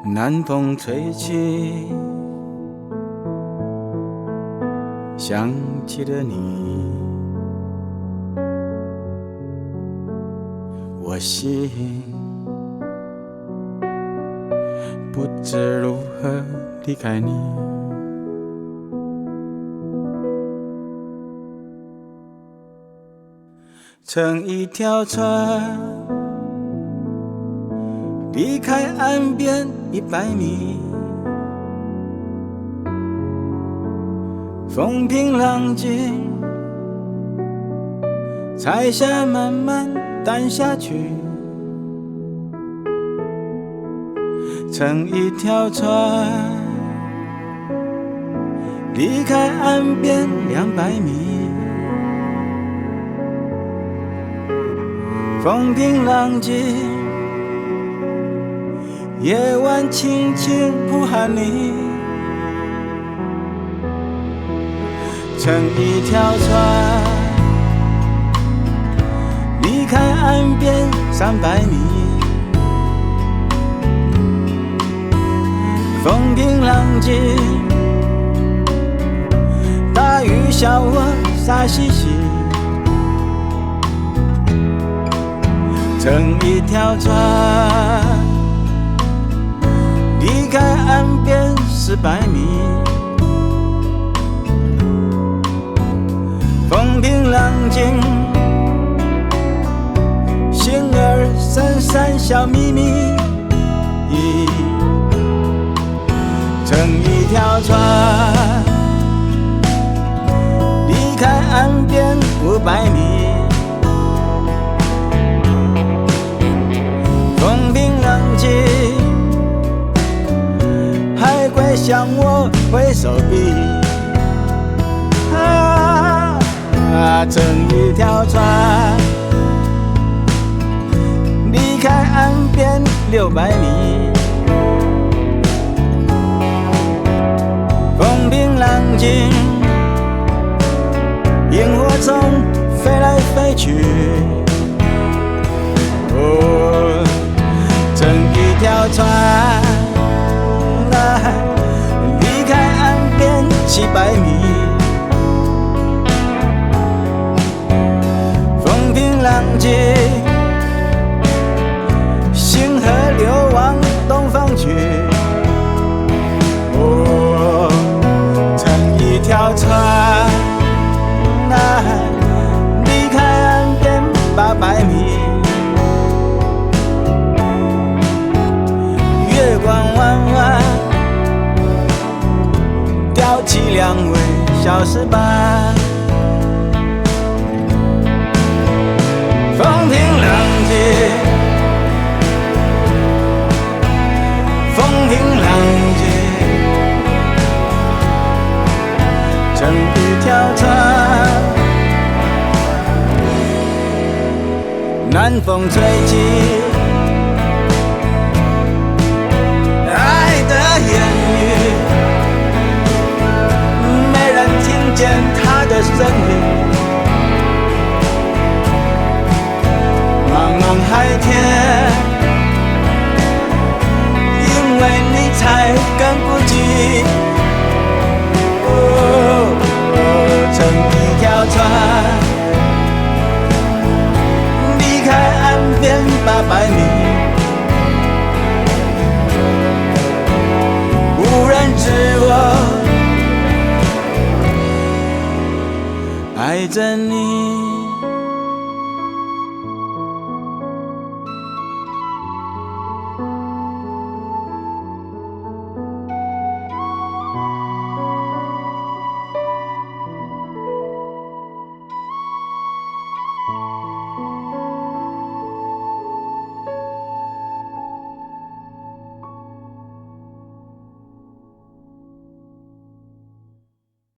南风吹起，想起了你，我心不知如何离开你。乘一条船，离开岸边100米，风平浪静，彩霞慢慢淡下去。乘一条船，离开岸边200米，风平浪静，夜晚轻轻呼喊你。乘一条船，离开岸边300米，风平浪静，大雨小我傻兮兮。乘一条船，离开岸边400米，风平浪静，星儿闪闪小秘密。乘一条船，离开岸边500米，风平浪静，海龟向我挥手臂。乘一条船，离开岸边600米，风平浪静，萤火虫飞来飞去。乘一条船，离开岸边700米，风平浪静，星河流往东方去。乘一条船，离开岸边800米，月光弯弯，吊起2尾小石板。风平浪静，风平浪静，乘一条船，南风吹起，